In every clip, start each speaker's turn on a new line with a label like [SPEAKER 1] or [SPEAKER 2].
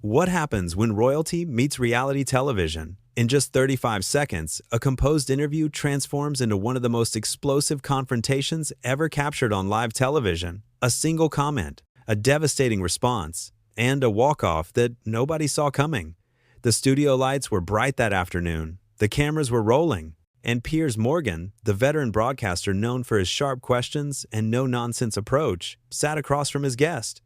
[SPEAKER 1] What happens when royalty meets reality television? In just 35 seconds, a composed interview transforms into one of the most explosive confrontations ever captured on live television. A single comment, a devastating response, and a walk-off that nobody saw coming. The studio lights were bright that afternoon, the cameras were rolling, and Piers Morgan, the veteran broadcaster known for his sharp questions and no-nonsense approach, sat across from his guest.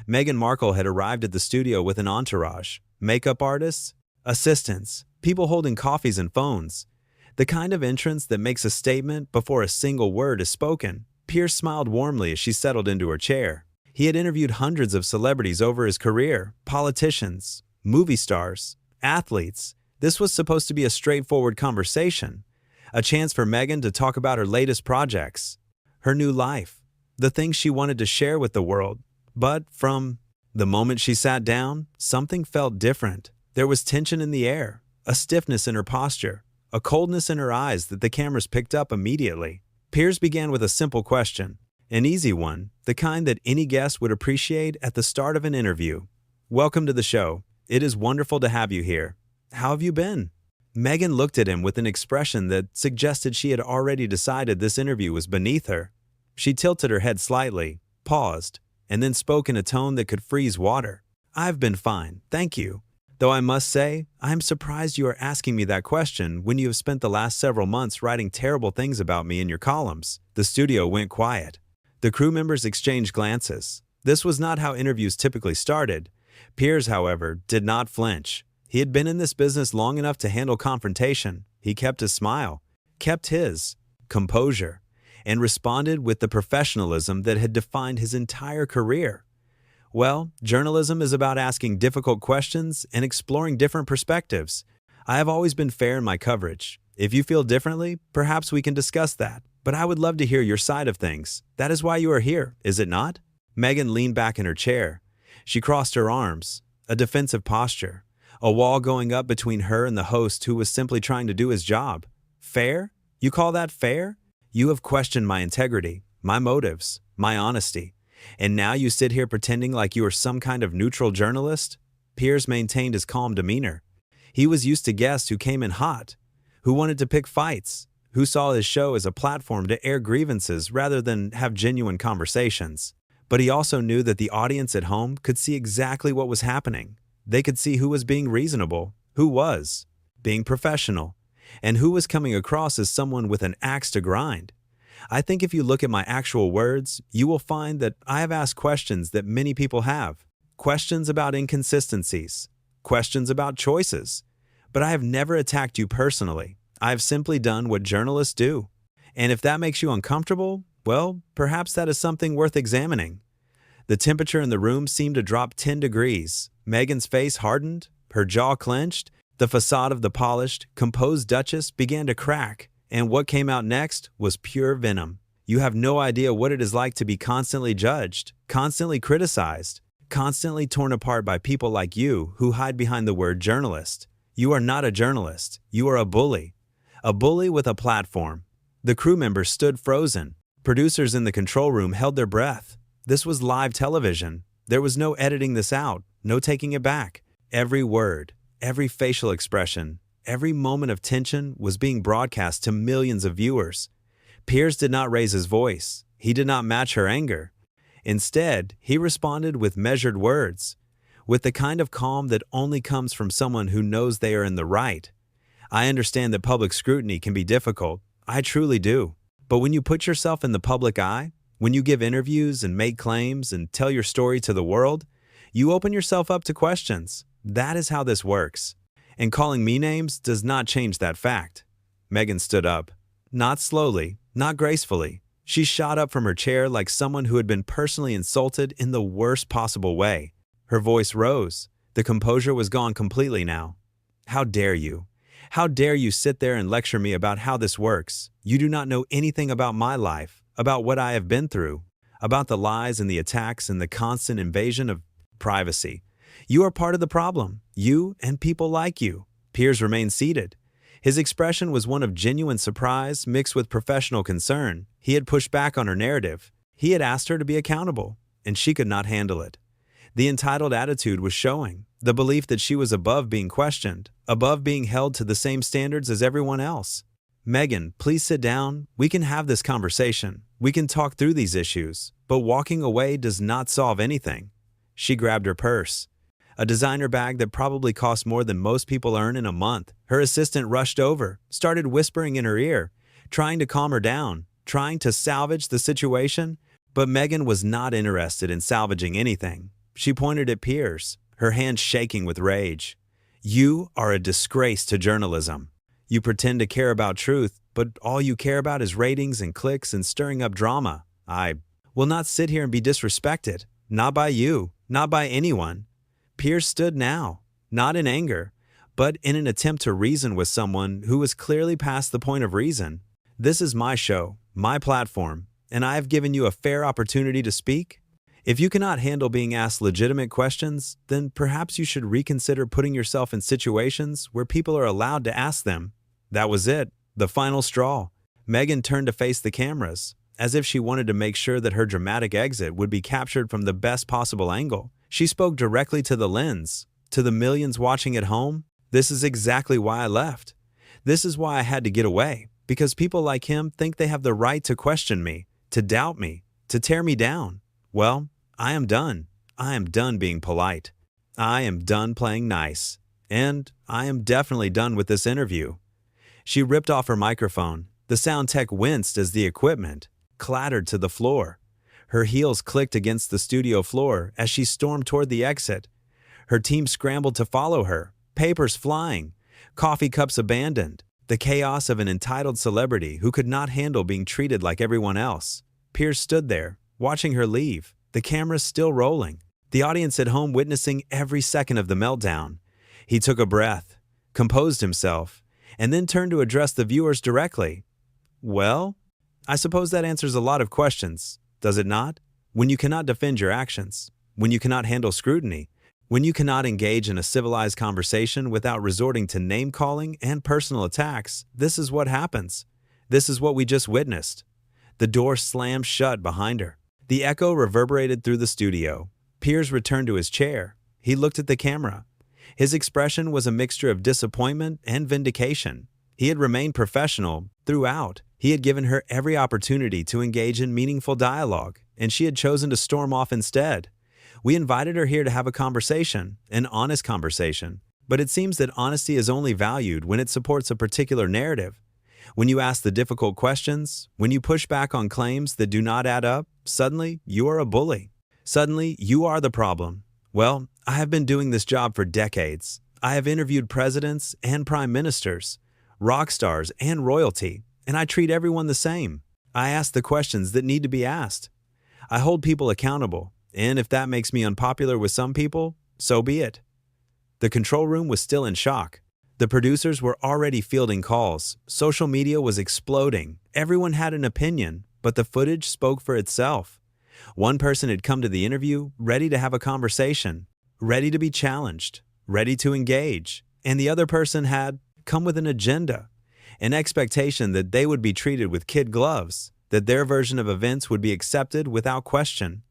[SPEAKER 1] Meghan Markle had arrived at the studio with an entourage, makeup artists, assistants, people holding coffees and phones. The kind of entrance that makes a statement before a single word is spoken. Piers smiled warmly as she settled into her chair. He had interviewed hundreds of celebrities over his career, politicians, movie stars, athletes. This was supposed to be a straightforward conversation, a chance for Meghan to talk about her latest projects, her new life, the things she wanted to share with the world. But from the moment she sat down, something felt different. There was tension in the air, a stiffness in her posture, a coldness in her eyes that the cameras picked up immediately. Piers began with a simple question, an easy one, the kind that any guest would appreciate at the start of an interview. "Welcome to the show. It is wonderful to have you here. How have you been?" Meghan looked at him with an expression that suggested she had already decided this interview was beneath her. She tilted her head slightly, paused, and then spoke in a tone that could freeze water. "I've been fine, thank you. Though I must say, I'm surprised you are asking me that question when you have spent the last several months writing terrible things about me in your columns." The studio went quiet. The crew members exchanged glances. This was not how interviews typically started. Piers, however, did not flinch. He had been in this business long enough to handle confrontation. He kept his smile, kept his composure, and responded with the professionalism that had defined his entire career. "Well, journalism is about asking difficult questions and exploring different perspectives. I have always been fair in my coverage. If you feel differently, perhaps we can discuss that. But I would love to hear your side of things. That is why you are here, is it not?" Meghan leaned back in her chair. She crossed her arms, a defensive posture, a wall going up between her and the host who was simply trying to do his job. "Fair? You call that fair? You have questioned my integrity, my motives, my honesty. And now you sit here pretending like you are some kind of neutral journalist?" Piers maintained his calm demeanor. He was used to guests who came in hot, who wanted to pick fights, who saw his show as a platform to air grievances rather than have genuine conversations. But he also knew that the audience at home could see exactly what was happening. They could see who was being reasonable, who was being professional, and who was coming across as someone with an axe to grind. "I think if you look at my actual words, you will find that I have asked questions that many people have. Questions about inconsistencies, questions about choices. But I have never attacked you personally. I have simply done what journalists do. And if that makes you uncomfortable, well, perhaps that is something worth examining." The temperature in the room seemed to drop 10 degrees. Meghan's face hardened, her jaw clenched. The facade of the polished, composed Duchess began to crack, and what came out next was pure venom. "You have no idea what it is like to be constantly judged, constantly criticized, constantly torn apart by people like you who hide behind the word journalist. You are not a journalist. You are a bully with a platform." The crew members stood frozen. Producers in the control room held their breath. This was live television. There was no editing this out, no taking it back. Every word, every facial expression, every moment of tension was being broadcast to millions of viewers. Piers did not raise his voice. He did not match her anger. Instead, he responded with measured words, with the kind of calm that only comes from someone who knows they are in the right. "I understand that public scrutiny can be difficult. I truly do. But when you put yourself in the public eye, when you give interviews and make claims and tell your story to the world, you open yourself up to questions. That is how this works. And calling me names does not change that fact." Meghan stood up. Not slowly, not gracefully. She shot up from her chair like someone who had been personally insulted in the worst possible way. Her voice rose. The composure was gone completely now. "How dare you? How dare you sit there and lecture me about how this works? You do not know anything about my life, about what I have been through, about the lies and the attacks and the constant invasion of privacy. You are part of the problem, you and people like you." Piers remained seated. His expression was one of genuine surprise mixed with professional concern. He had pushed back on her narrative. He had asked her to be accountable, and she could not handle it. The entitled attitude was showing, the belief that she was above being questioned, above being held to the same standards as everyone else. "Meghan, please sit down. We can have this conversation. We can talk through these issues, but walking away does not solve anything." She grabbed her purse, a designer bag that probably cost more than most people earn in a month. Her assistant rushed over, started whispering in her ear, trying to calm her down, trying to salvage the situation. But Meghan was not interested in salvaging anything. She pointed at Piers, her hands shaking with rage. "You are a disgrace to journalism. You pretend to care about truth, but all you care about is ratings and clicks and stirring up drama. I will not sit here and be disrespected. Not by you, not by anyone." Piers stood now, not in anger, but in an attempt to reason with someone who was clearly past the point of reason. "This is my show, my platform, and I have given you a fair opportunity to speak. If you cannot handle being asked legitimate questions, then perhaps you should reconsider putting yourself in situations where people are allowed to ask them." That was it, the final straw. Meghan turned to face the cameras, as if she wanted to make sure that her dramatic exit would be captured from the best possible angle. She spoke directly to the lens, to the millions watching at home. "This is exactly why I left. This is why I had to get away, because people like him think they have the right to question me, to doubt me, to tear me down. Well, I am done. I am done being polite. I am done playing nice. And I am definitely done with this interview." She ripped off her microphone. The sound tech winced as the equipment clattered to the floor. Her heels clicked against the studio floor as she stormed toward the exit. Her team scrambled to follow her, papers flying, coffee cups abandoned, the chaos of an entitled celebrity who could not handle being treated like everyone else. Piers stood there, watching her leave, the cameras still rolling, the audience at home witnessing every second of the meltdown. He took a breath, composed himself, and then turned to address the viewers directly. "Well, I suppose that answers a lot of questions, does it not? When you cannot defend your actions, when you cannot handle scrutiny, when you cannot engage in a civilized conversation without resorting to name-calling and personal attacks, this is what happens. This is what we just witnessed." The door slammed shut behind her. The echo reverberated through the studio. Piers returned to his chair. He looked at the camera. His expression was a mixture of disappointment and vindication. He had remained professional throughout. He had given her every opportunity to engage in meaningful dialogue, and she had chosen to storm off instead. "We invited her here to have a conversation, an honest conversation. But it seems that honesty is only valued when it supports a particular narrative. When you ask the difficult questions, when you push back on claims that do not add up, suddenly you are a bully. Suddenly you are the problem." Well, I have been doing this job for decades. I have interviewed presidents and prime ministers, rock stars and royalty, and I treat everyone the same. I ask the questions that need to be asked. I hold people accountable, and if that makes me unpopular with some people, so be it. The control room was still in shock. The producers were already fielding calls. Social media was exploding. Everyone had an opinion, but the footage spoke for itself. One person had come to the interview ready to have a conversation, ready to be challenged, ready to engage, and the other person had come with an agenda, an expectation that they would be treated with kid gloves, that their version of events would be accepted without question,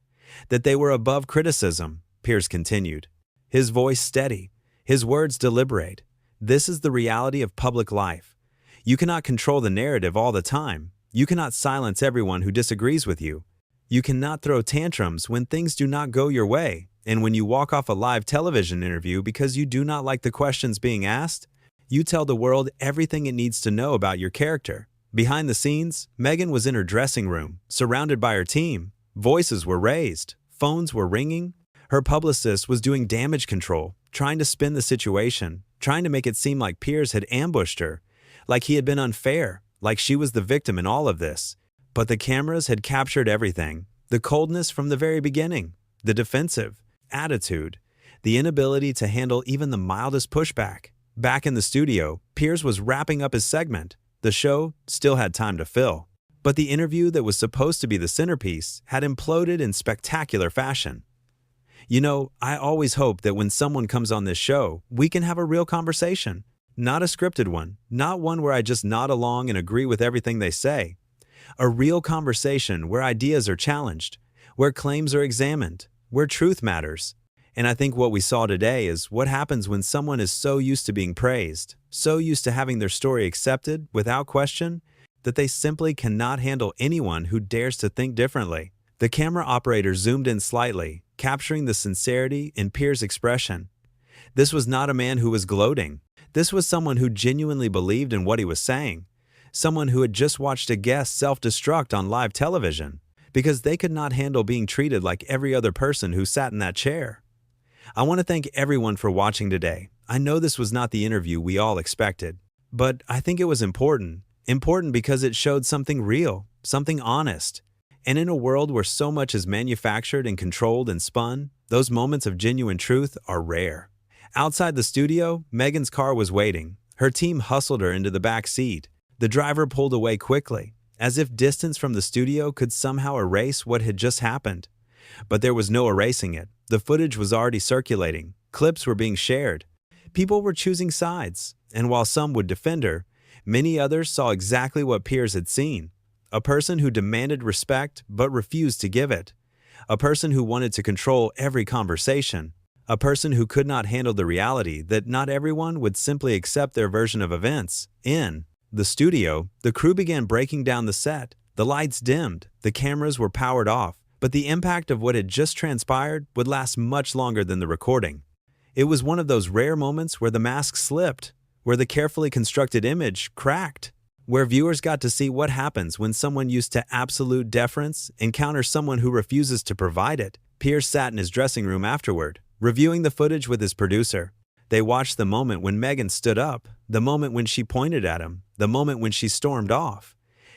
[SPEAKER 1] that they were above criticism. Piers continued, his voice steady, his words deliberate. "This is the reality of public life. You cannot control the narrative all the time. You cannot silence everyone who disagrees with you. You cannot throw tantrums when things do not go your way, and when you walk off a live television interview because you do not like the questions being asked, you tell the world everything it needs to know about your character." Behind the scenes, Meghan was in her dressing room, surrounded by her team. Voices were raised, phones were ringing. Her publicist was doing damage control, trying to spin the situation, trying to make it seem like Piers had ambushed her, like he had been unfair, like she was the victim in all of this. But the cameras had captured everything, the coldness from the very beginning, the defensive attitude, the inability to handle even the mildest pushback. Back in the studio, Piers was wrapping up his segment. The show still had time to fill. But the interview that was supposed to be the centerpiece had imploded in spectacular fashion. "You know, I always hope that when someone comes on this show, we can have a real conversation. Not a scripted one, not one where I just nod along and agree with everything they say. A real conversation where ideas are challenged, where claims are examined, where truth matters." And I think what we saw today is what happens when someone is so used to being praised, so used to having their story accepted without question, that they simply cannot handle anyone who dares to think differently. The camera operator zoomed in slightly, capturing the sincerity in Piers' expression. This was not a man who was gloating. This was someone who genuinely believed in what he was saying. Someone who had just watched a guest self-destruct on live television because they could not handle being treated like every other person who sat in that chair. I want to thank everyone for watching today. I know this was not the interview we all expected, but I think it was important. Important because it showed something real, something honest. And in a world where so much is manufactured and controlled and spun, those moments of genuine truth are rare. Outside the studio, Meghan's car was waiting. Her team hustled her into the back seat. The driver pulled away quickly, as if distance from the studio could somehow erase what had just happened. But there was no erasing it. The footage was already circulating. Clips were being shared. People were choosing sides, and while some would defend her, many others saw exactly what Piers had seen. A person who demanded respect but refused to give it. A person who wanted to control every conversation. A person who could not handle the reality that not everyone would simply accept their version of events. In the studio, the crew began breaking down the set. The lights dimmed, the cameras were powered off, but the impact of what had just transpired would last much longer than the recording. It was one of those rare moments where the mask slipped, where the carefully constructed image cracked, where viewers got to see what happens when someone used to absolute deference encounters someone who refuses to provide it. Piers sat in his dressing room afterward, reviewing the footage with his producer. They watched the moment when Meghan stood up, the moment when she pointed at him, the moment when she stormed off.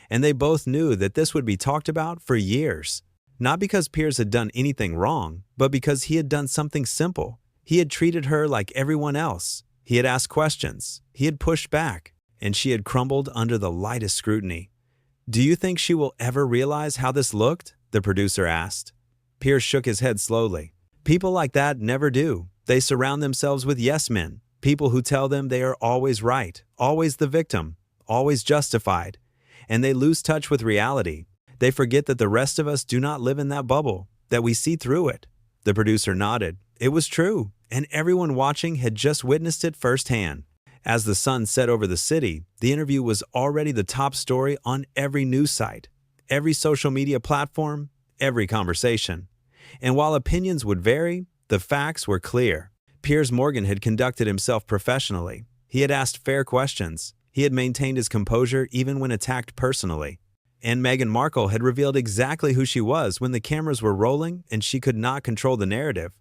[SPEAKER 1] And they both knew that this would be talked about for years. Not because Piers had done anything wrong, but because he had done something simple. He had treated her like everyone else. He had asked questions. He had pushed back. And she had crumbled under the lightest scrutiny. "Do you think she will ever realize how this looked?" the producer asked. Piers shook his head slowly. People like that never do. They surround themselves with yes men, people who tell them they are always right, always the victim, always justified. And they lose touch with reality. They forget that the rest of us do not live in that bubble, that we see through it. The producer nodded. It was true, and everyone watching had just witnessed it firsthand. As the sun set over the city, the interview was already the top story on every news site, every social media platform, every conversation. And while opinions would vary, the facts were clear. Piers Morgan had conducted himself professionally. He had asked fair questions. He had maintained his composure even when attacked personally. And Meghan Markle had revealed exactly who she was when the cameras were rolling and she could not control the narrative.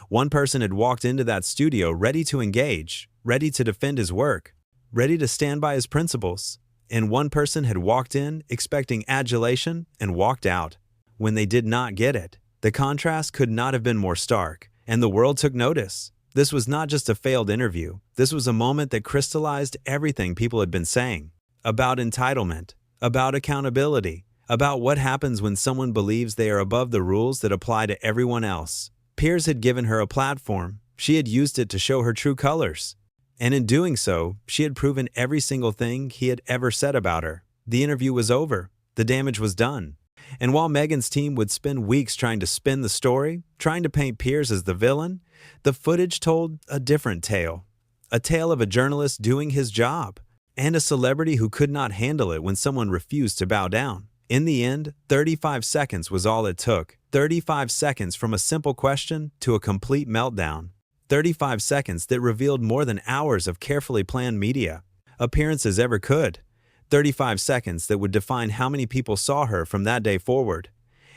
[SPEAKER 1] One person had walked into that studio ready to engage, ready to defend his work, ready to stand by his principles. And one person had walked in expecting adulation and walked out when they did not get it. The contrast could not have been more stark, and the world took notice. This was not just a failed interview. This was a moment that crystallized everything people had been saying about entitlement, about accountability, about what happens when someone believes they are above the rules that apply to everyone else. Piers had given her a platform. She had used it to show her true colors. And in doing so, she had proven every single thing he had ever said about her. The interview was over. The damage was done. And while Meghan's team would spend weeks trying to spin the story, trying to paint Piers as the villain, the footage told a different tale. A tale of a journalist doing his job, and a celebrity who could not handle it when someone refused to bow down. In the end, 35 seconds was all it took. 35 seconds from a simple question to a complete meltdown. 35 seconds that revealed more than hours of carefully planned media appearances ever could. 35 seconds that would define how many people saw her from that day forward.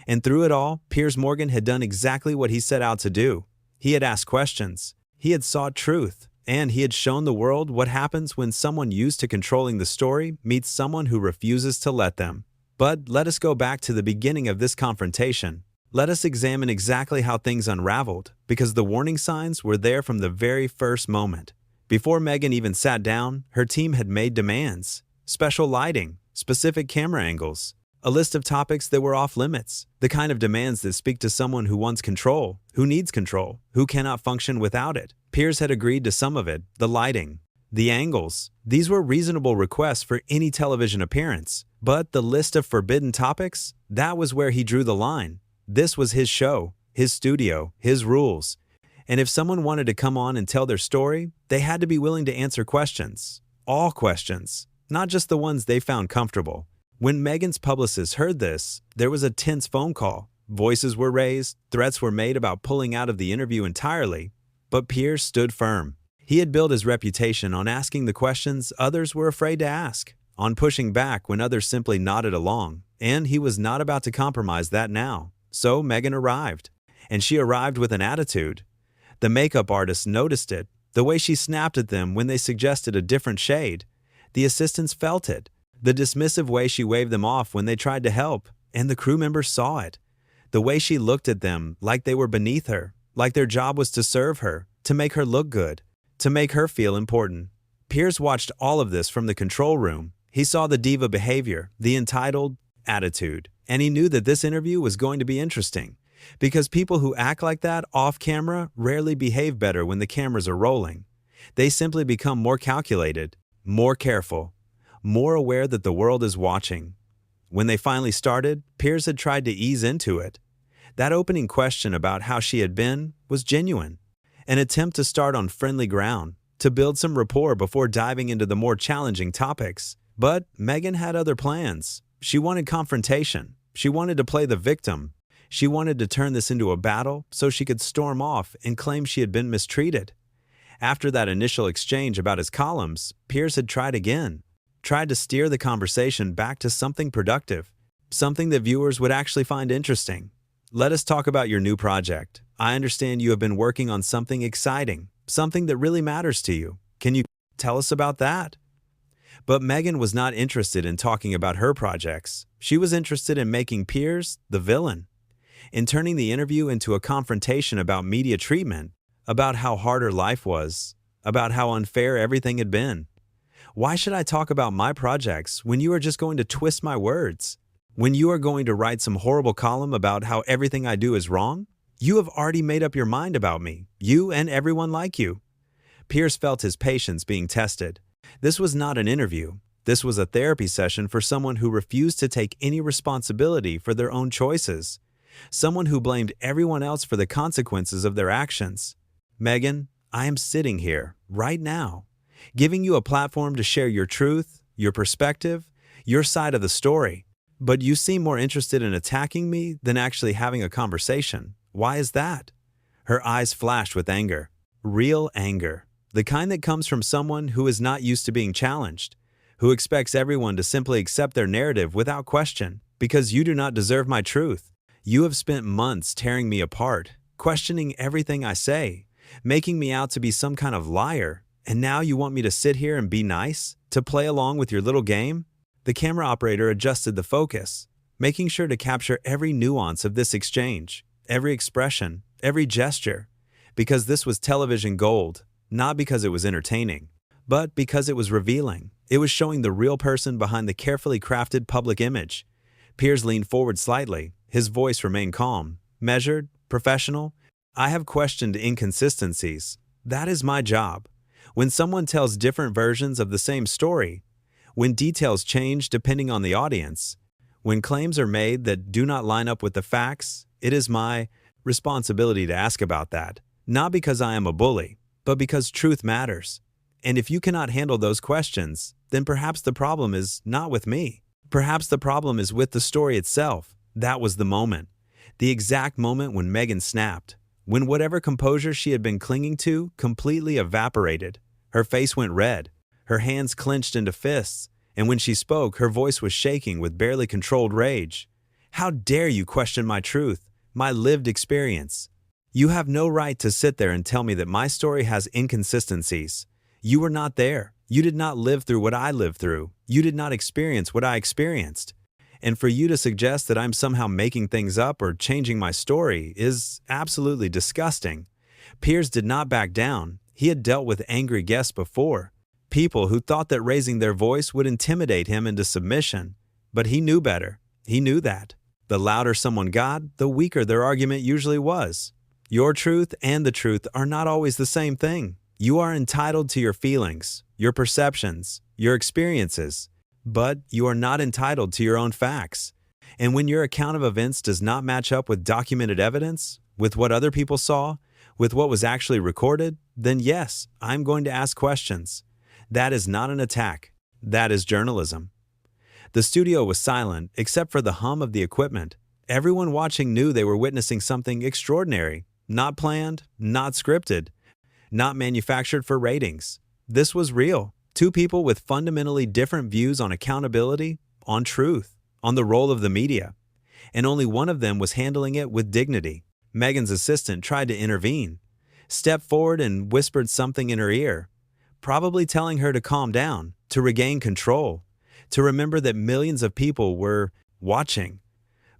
[SPEAKER 1] And through it all, Piers Morgan had done exactly what he set out to do. He had asked questions. He had sought truth. And he had shown the world what happens when someone used to controlling the story meets someone who refuses to let them. But let us go back to the beginning of this confrontation. Let us examine exactly how things unraveled, because the warning signs were there from the very first moment. Before Meghan even sat down, her team had made demands. Special lighting, specific camera angles, a list of topics that were off limits, the kind of demands that speak to someone who wants control, who needs control, who cannot function without it. Piers had agreed to some of it, the lighting, the angles. These were reasonable requests for any television appearance. But the list of forbidden topics, that was where he drew the line. This was his show, his studio, his rules. And if someone wanted to come on and tell their story, they had to be willing to answer questions. All questions, not just the ones they found comfortable. When Meghan's publicist heard this, there was a tense phone call. Voices were raised, threats were made about pulling out of the interview entirely, but Piers stood firm. He had built his reputation on asking the questions others were afraid to ask, on pushing back when others simply nodded along, and he was not about to compromise that now. So Meghan arrived, and she arrived with an attitude. The makeup artist noticed it, the way she snapped at them when they suggested a different shade. The assistants felt it, the dismissive way she waved them off when they tried to help, and the crew members saw it. The way she looked at them like they were beneath her, like their job was to serve her, to make her look good, to make her feel important. Piers watched all of this from the control room. He saw the diva behavior, the entitled attitude, and he knew that this interview was going to be interesting. Because people who act like that off camera rarely behave better when the cameras are rolling. They simply become more calculated, more careful, more aware that the world is watching. When they finally started, Piers had tried to ease into it. That opening question about how she had been was genuine. An attempt to start on friendly ground, to build some rapport before diving into the more challenging topics. But Meghan had other plans. She wanted confrontation. She wanted to play the victim. She wanted to turn this into a battle so she could storm off and claim she had been mistreated. After that initial exchange about his columns, Piers had tried again, tried to steer the conversation back to something productive, something that viewers would actually find interesting. Let us talk about your new project. I understand you have been working on something exciting, something that really matters to you. Can you tell us about that? But Meghan was not interested in talking about her projects. She was interested in making Piers the villain, in turning the interview into a confrontation about media treatment, about how hard her life was, about how unfair everything had been. Why should I talk about my projects when you are just going to twist my words? When you are going to write some horrible column about how everything I do is wrong? You have already made up your mind about me, you and everyone like you. Piers felt his patience being tested. This was not an interview. This was a therapy session for someone who refused to take any responsibility for their own choices. Someone who blamed everyone else for the consequences of their actions. Meghan, I am sitting here, right now, giving you a platform to share your truth, your perspective, your side of the story. But you seem more interested in attacking me than actually having a conversation. Why is that? Her eyes flashed with anger. Real anger. The kind that comes from someone who is not used to being challenged, who expects everyone to simply accept their narrative without question, because you do not deserve my truth. You have spent months tearing me apart, questioning everything I say, making me out to be some kind of liar, and now you want me to sit here and be nice, to play along with your little game? The camera operator adjusted the focus, making sure to capture every nuance of this exchange, every expression, every gesture, because this was television gold, not because it was entertaining, but because it was revealing. It was showing the real person behind the carefully crafted public image. Piers leaned forward slightly. His voice remained calm, measured, professional. I have questioned inconsistencies. That is my job. When someone tells different versions of the same story, when details change depending on the audience, when claims are made that do not line up with the facts, it is my responsibility to ask about that. Not because I am a bully, but because truth matters. And if you cannot handle those questions, then perhaps the problem is not with me. Perhaps the problem is with the story itself. That was the moment. The exact moment when Meghan snapped. When whatever composure she had been clinging to completely evaporated. Her face went red. Her hands clenched into fists. And when she spoke, her voice was shaking with barely controlled rage. How dare you question my truth, my lived experience? You have no right to sit there and tell me that my story has inconsistencies. You were not there. You did not live through what I lived through. You did not experience what I experienced. And for you to suggest that I'm somehow making things up or changing my story is absolutely disgusting. Piers did not back down. He had dealt with angry guests before. People who thought that raising their voice would intimidate him into submission. But he knew better. He knew that. The louder someone got, the weaker their argument usually was. Your truth and the truth are not always the same thing. You are entitled to your feelings, your perceptions, your experiences, but you are not entitled to your own facts. And when your account of events does not match up with documented evidence, with what other people saw, with what was actually recorded, then yes, I'm going to ask questions. That is not an attack. That is journalism. The studio was silent except for the hum of the equipment. Everyone watching knew they were witnessing something extraordinary, not planned, not scripted, not manufactured for ratings. This was real. Two people with fundamentally different views on accountability, on truth, on the role of the media. And only one of them was handling it with dignity. Meghan's assistant tried to intervene, stepped forward and whispered something in her ear, probably telling her to calm down, to regain control, to remember that millions of people were watching.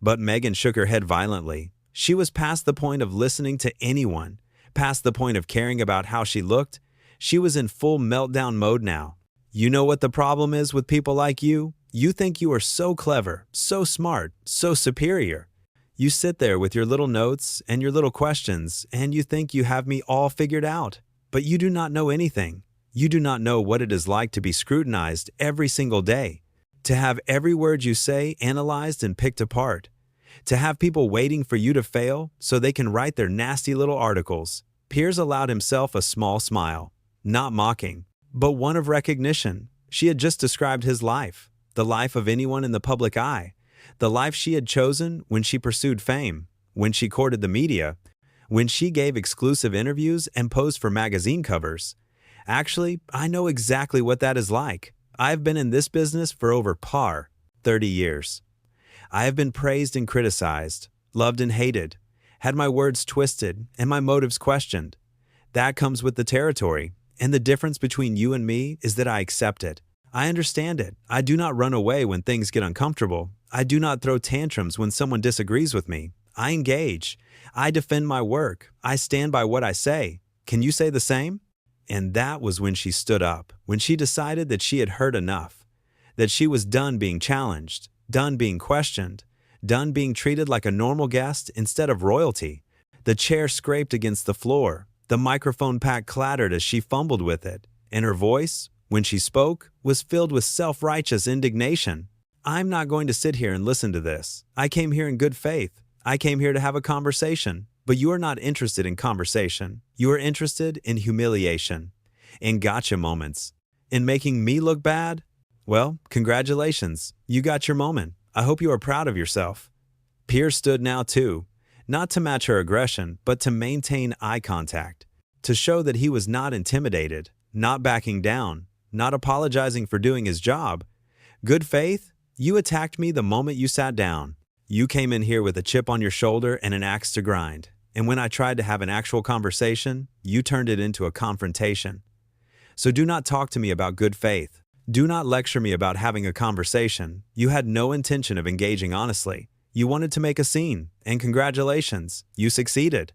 [SPEAKER 1] But Meghan shook her head violently. She was past the point of listening to anyone, past the point of caring about how she looked. She was in full meltdown mode now. You know what the problem is with people like you? You think you are so clever, so smart, so superior. You sit there with your little notes and your little questions, and you think you have me all figured out. But you do not know anything. You do not know what it is like to be scrutinized every single day, to have every word you say analyzed and picked apart, to have people waiting for you to fail so they can write their nasty little articles. Piers allowed himself a small smile, not mocking, but one of recognition. She had just described his life, the life of anyone in the public eye, the life she had chosen when she pursued fame, when she courted the media, when she gave exclusive interviews and posed for magazine covers. Actually, I know exactly what that is like. I have been in this business for over 30 years. I have been praised and criticized, loved and hated, had my words twisted and my motives questioned. That comes with the territory, and the difference between you and me is that I accept it. I understand it. I do not run away when things get uncomfortable. I do not throw tantrums when someone disagrees with me. I engage. I defend my work. I stand by what I say. Can you say the same? And that was when she stood up, when she decided that she had heard enough, that she was done being challenged, done being questioned, done being treated like a normal guest instead of royalty. The chair scraped against the floor. The microphone pack clattered as she fumbled with it, and her voice, when she spoke, was filled with self-righteous indignation. I'm not going to sit here and listen to this. I came here in good faith. I came here to have a conversation. But you are not interested in conversation. You are interested in humiliation, in gotcha moments, in making me look bad. Well, congratulations. You got your moment. I hope you are proud of yourself. Piers stood now too, not to match her aggression, but to maintain eye contact, to show that he was not intimidated, not backing down, not apologizing for doing his job. Good faith, you attacked me the moment you sat down. You came in here with a chip on your shoulder and an axe to grind. And when I tried to have an actual conversation, you turned it into a confrontation. So do not talk to me about good faith. Do not lecture me about having a conversation. You had no intention of engaging honestly. You wanted to make a scene, and congratulations, you succeeded.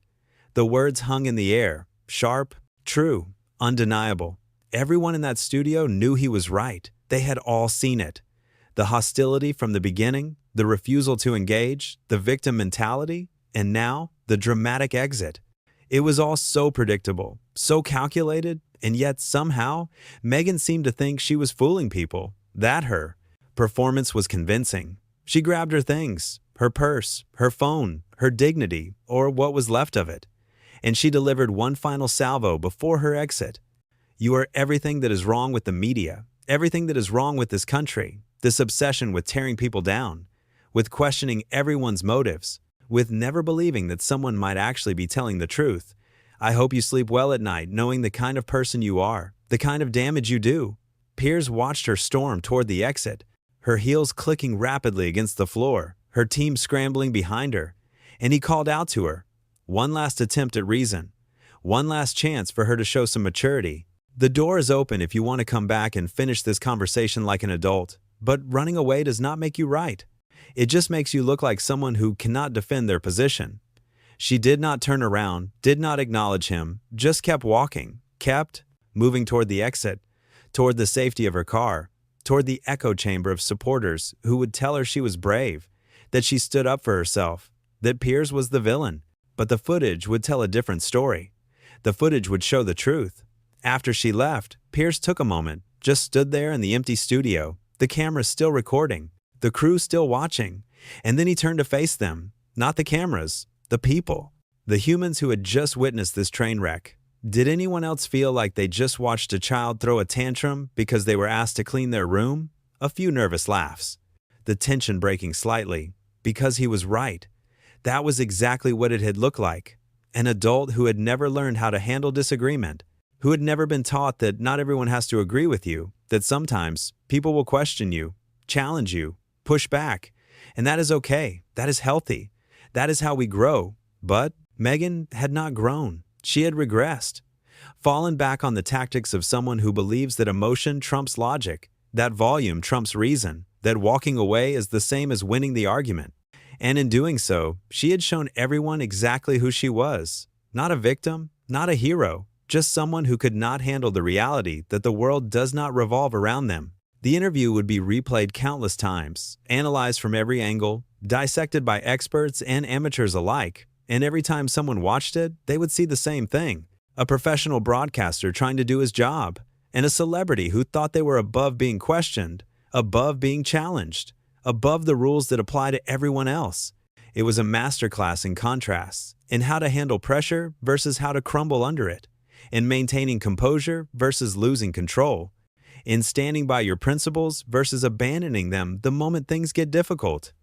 [SPEAKER 1] The words hung in the air, sharp, true, undeniable. Everyone in that studio knew he was right. They had all seen it. The hostility from the beginning, the refusal to engage, the victim mentality, and now, the dramatic exit. It was all so predictable, so calculated, and yet somehow, Meghan seemed to think she was fooling people. That her performance was convincing. She grabbed her things, her purse, her phone, her dignity, or what was left of it, and she delivered one final salvo before her exit. You are everything that is wrong with the media, everything that is wrong with this country, this obsession with tearing people down, with questioning everyone's motives, with never believing that someone might actually be telling the truth. I hope you sleep well at night knowing the kind of person you are, the kind of damage you do. Piers watched her storm toward the exit, her heels clicking rapidly against the floor, her team scrambling behind her, and he called out to her. One last attempt at reason. One last chance for her to show some maturity. The door is open if you want to come back and finish this conversation like an adult, but running away does not make you right. It just makes you look like someone who cannot defend their position. She did not turn around, did not acknowledge him, just kept walking, kept moving toward the exit, toward the safety of her car, toward the echo chamber of supporters who would tell her she was brave, that she stood up for herself, that Piers was the villain. But the footage would tell a different story. The footage would show the truth. After she left, Piers took a moment, just stood there in the empty studio, the camera still recording, the crew still watching, and then he turned to face them, not the cameras, the people. The humans who had just witnessed this train wreck. Did anyone else feel like they just watched a child throw a tantrum because they were asked to clean their room? A few nervous laughs. The tension breaking slightly, because he was right. That was exactly what it had looked like. An adult who had never learned how to handle disagreement, who had never been taught that not everyone has to agree with you, that sometimes people will question you, challenge you, push back. And that is okay. That is healthy. That is how we grow. But Meghan had not grown. She had regressed, fallen back on the tactics of someone who believes that emotion trumps logic, that volume trumps reason, that walking away is the same as winning the argument. And in doing so, she had shown everyone exactly who she was. Not a victim, not a hero, just someone who could not handle the reality that the world does not revolve around them. The interview would be replayed countless times, analyzed from every angle, dissected by experts and amateurs alike. And every time someone watched it, they would see the same thing. A professional broadcaster trying to do his job, and a celebrity who thought they were above being questioned, above being challenged, above the rules that apply to everyone else. It was a masterclass in contrasts, in how to handle pressure versus how to crumble under it, in maintaining composure versus losing control, in standing by your principles versus abandoning them the moment things get difficult.